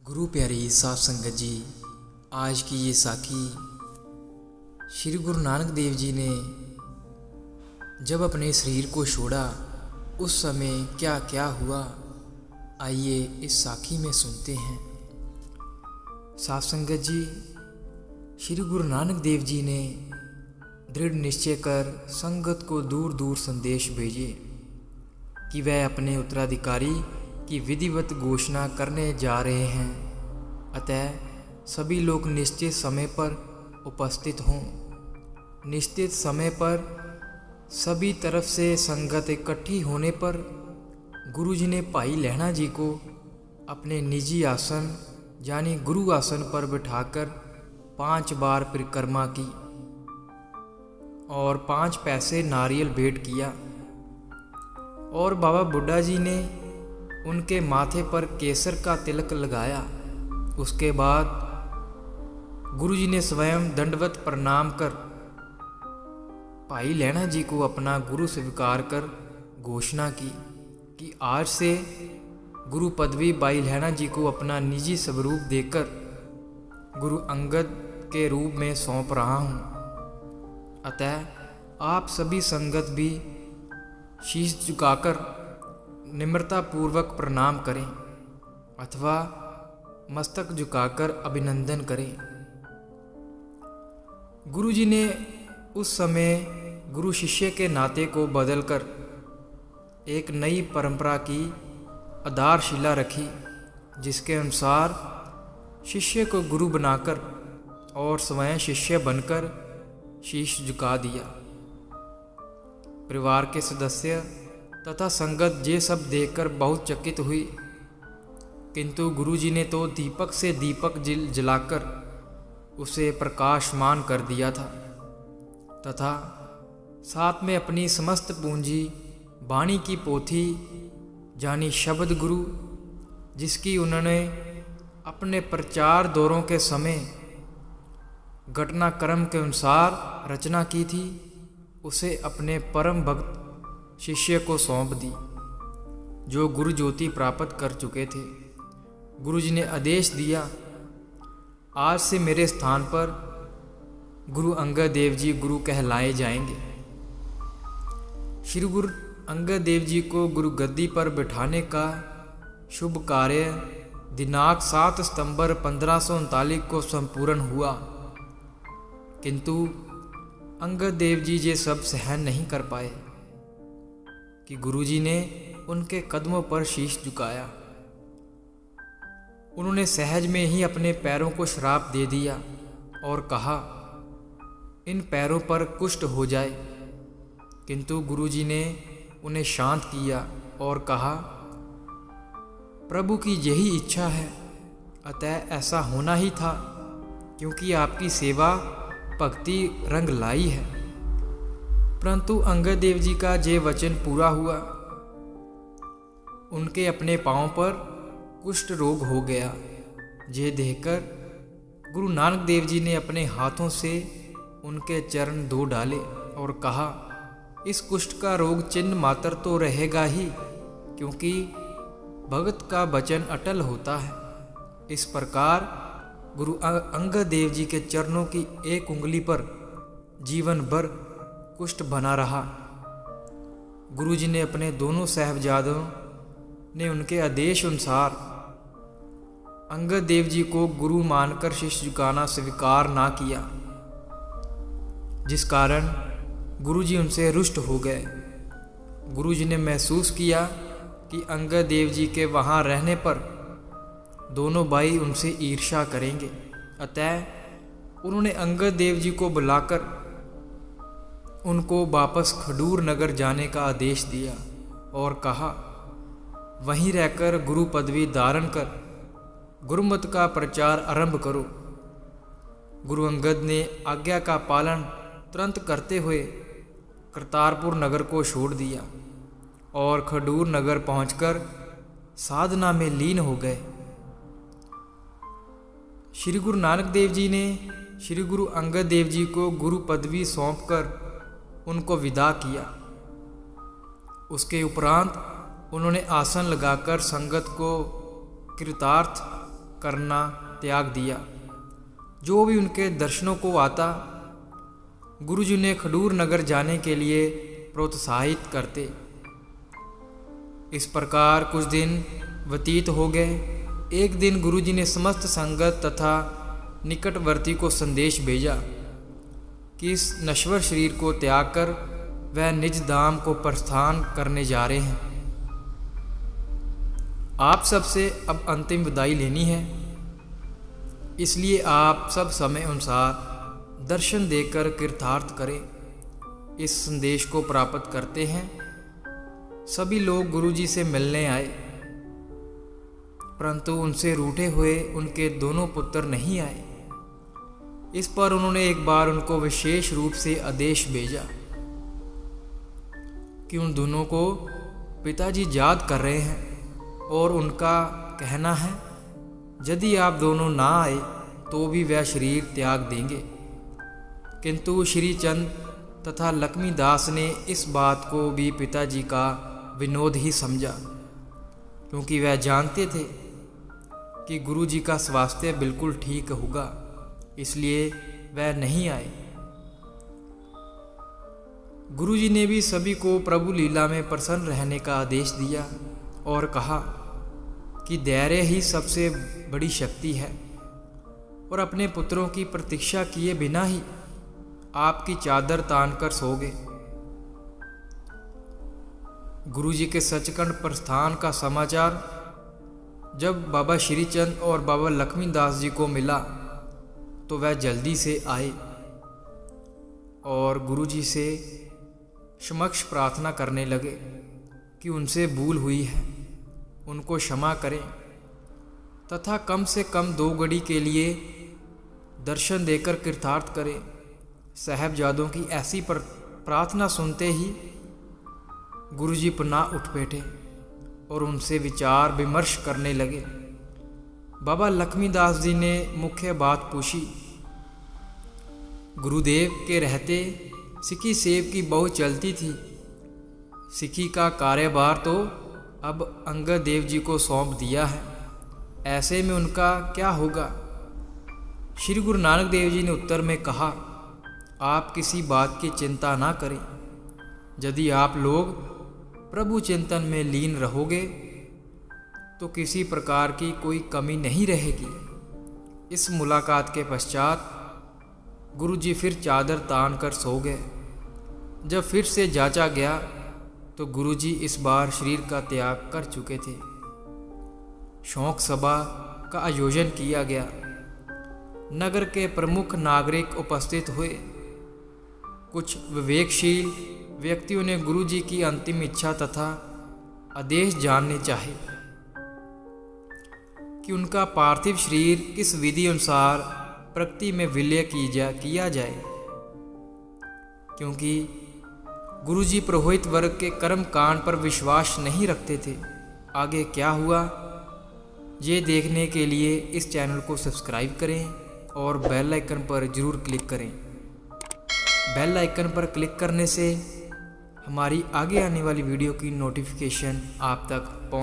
गुरु प्यारी साध संगत जी, आज की ये साखी श्री गुरु नानक देव जी ने जब अपने शरीर को छोड़ा उस समय क्या क्या हुआ, आइए इस साखी में सुनते हैं। साध संगत जी, श्री गुरु नानक देव जी ने दृढ़ निश्चय कर संगत को दूर दूर संदेश भेजे कि वह अपने उत्तराधिकारी की विधिवत घोषणा करने जा रहे हैं, अतः सभी लोग निश्चित समय पर उपस्थित हों। निश्चित समय पर सभी तरफ से संगत इकट्ठी होने पर गुरुजी ने भाई लहणा जी को अपने निजी आसन यानी गुरु आसन पर बिठाकर 5 बार परिक्रमा की और 5 पैसे नारियल भेंट किया और बाबा बुड्ढा जी ने उनके माथे पर केसर का तिलक लगाया। उसके बाद गुरुजी ने स्वयं दंडवत प्रणाम कर भाई लहणा जी को अपना गुरु स्वीकार कर घोषणा की कि आज से गुरु पदवी भाई लहणा जी को अपना निजी स्वरूप देकर गुरु अंगद के रूप में सौंप रहा हूँ। अतः आप सभी संगत भी शीश झुकाकर निम्रतापूर्वक प्रणाम करें अथवा मस्तक झुकाकर अभिनंदन करें। गुरुजी ने उस समय गुरु शिष्य के नाते को बदलकर एक नई परंपरा की आधारशिला रखी, जिसके अनुसार शिष्य को गुरु बनाकर और स्वयं शिष्य बनकर शीश झुका दिया। परिवार के सदस्य तथा संगत ये सब देखकर बहुत चकित हुई, किंतु गुरुजी ने तो दीपक से दीपक जलाकर उसे प्रकाशमान कर दिया था तथा साथ में अपनी समस्त पूंजी वाणी की पोथी यानी शब्द गुरु, जिसकी उन्होंने अपने प्रचार दौरों के समय घटनाक्रम के अनुसार रचना की थी, उसे अपने परम भक्त शिष्य को सौंप दी, जो गुरु ज्योति प्राप्त कर चुके थे। गुरुजी ने आदेश दिया, आज से मेरे स्थान पर गुरु अंगद देव जी गुरु कहलाए जाएंगे। श्री गुरु अंगद देव जी को गुरु गद्दी पर बिठाने का शुभ कार्य दिनांक 7 सितंबर 1539 को संपूर्ण हुआ, किंतु अंगद देव जी ये सब सहन नहीं कर पाए कि गुरुजी ने उनके कदमों पर शीश झुकाया। उन्होंने सहज में ही अपने पैरों को श्राप दे दिया और कहा, इन पैरों पर कुष्ठ हो जाए। किंतु गुरुजी ने उन्हें शांत किया और कहा, प्रभु की यही इच्छा है, अतः ऐसा होना ही था, क्योंकि आपकी सेवा भक्ति रंग लाई है। परंतु अंगद देव जी का ये वचन पूरा हुआ। उनके अपने पांव पर कुष्ठ रोग हो गया। ये देखकर गुरु नानक देव जी ने अपने हाथों से उनके चरण धो डाले और कहा, इस कुष्ठ का रोग चिन्ह मात्र तो रहेगा ही, क्योंकि भगत का वचन अटल होता है। इस प्रकार गुरु अंगद देव जी के चरणों की एक उंगली पर जीवन भर कुष्ठ बना रहा। गुरुजी ने अपने दोनों साहबजादों ने उनके आदेश अनुसार अंगद देव जी को गुरु मानकर शीश झुकाना स्वीकार ना किया, जिस कारण गुरुजी उनसे रुष्ट हो गए। गुरुजी ने महसूस किया कि अंगद देव जी के वहाँ रहने पर दोनों भाई उनसे ईर्ष्या करेंगे, अतः उन्होंने अंगद देव जी को बुलाकर उनको वापस खडूर नगर जाने का आदेश दिया और कहा, वहीं रहकर गुरु पदवी धारण कर गुरुमत का प्रचार आरंभ करो। गुरु अंगद ने आज्ञा का पालन तुरंत करते हुए करतारपुर नगर को छोड़ दिया और खडूर नगर पहुंचकर साधना में लीन हो गए। श्री गुरु नानक देव जी ने श्री गुरु अंगद देव जी को गुरु पदवी सौंपकर उनको विदा किया। उसके उपरांत उन्होंने आसन लगाकर संगत को कृतार्थ करना त्याग दिया। जो भी उनके दर्शनों को आता, गुरुजी ने खडूर नगर जाने के लिए प्रोत्साहित करते। इस प्रकार कुछ दिन व्यतीत हो गए। एक दिन गुरुजी ने समस्त संगत तथा निकटवर्ती को संदेश भेजा कि इस नश्वर शरीर को त्याग कर वह निज धाम को प्रस्थान करने जा रहे हैं। आप सबसे अब अंतिम विदाई लेनी है, इसलिए आप सब समय अनुसार दर्शन देकर कृतार्थ करें। इस संदेश को प्राप्त करते हैं सभी लोग गुरुजी से मिलने आए, परंतु उनसे रूठे हुए उनके दोनों पुत्र नहीं आए। इस पर उन्होंने एक बार उनको विशेष रूप से आदेश भेजा कि उन दोनों को पिताजी याद कर रहे हैं और उनका कहना है यदि आप दोनों ना आए तो भी वह शरीर त्याग देंगे। किंतु श्री चंद तथा लक्ष्मीदास ने इस बात को भी पिताजी का विनोद ही समझा, क्योंकि वह जानते थे कि गुरुजी का स्वास्थ्य बिल्कुल ठीक होगा, इसलिए वह नहीं आए। गुरुजी ने भी सभी को प्रभु लीला में प्रसन्न रहने का आदेश दिया और कहा कि धैर्य ही सबसे बड़ी शक्ति है और अपने पुत्रों की प्रतीक्षा किए बिना ही आपकी चादर तान कर सो गए। गुरुजी के सचखंड प्रस्थान का समाचार जब बाबा श्रीचंद और बाबा लक्ष्मीदास जी को मिला तो वह जल्दी से आए और गुरुजी से समक्ष प्रार्थना करने लगे कि उनसे भूल हुई है, उनको क्षमा करें तथा कम से कम 2 घड़ी के लिए दर्शन देकर कृतार्थ करें। साहबजादों की ऐसी प्रार्थना सुनते ही गुरुजी पुनः उठ बैठे और उनसे विचार विमर्श करने लगे। बाबा लक्ष्मीदास जी ने मुख्य बात पूछी। गुरुदेव के रहते सिक्की सेव की बहुत चलती थी। सिक्की का कार्यभार तो अब अंगद देव जी को सौंप दिया है, ऐसे में उनका क्या होगा? श्री गुरु नानक देव जी ने उत्तर में कहा, आप किसी बात की चिंता ना करें। यदि आप लोग प्रभु चिंतन में लीन रहोगे तो किसी प्रकार की कोई कमी नहीं रहेगी। इस मुलाकात के पश्चात गुरुजी फिर चादर तान कर सो गए। जब फिर से जांचा गया तो गुरुजी इस बार शरीर का त्याग कर चुके थे। शोक सभा का आयोजन किया गया। नगर के प्रमुख नागरिक उपस्थित हुए। कुछ विवेकशील व्यक्तियों ने गुरुजी की अंतिम इच्छा तथा आदेश जानने चाहे कि उनका पार्थिव शरीर किस विधि अनुसार प्रकृति में विलय किया जाए, क्योंकि गुरुजी पुरोहित वर्ग के कर्म कांड पर विश्वास नहीं रखते थे। आगे क्या हुआ ये देखने के लिए इस चैनल को सब्सक्राइब करें और बेल आइकन पर ज़रूर क्लिक करें। बेल आइकन पर क्लिक करने से हमारी आगे आने वाली वीडियो की नोटिफिकेशन आप तक पहुँच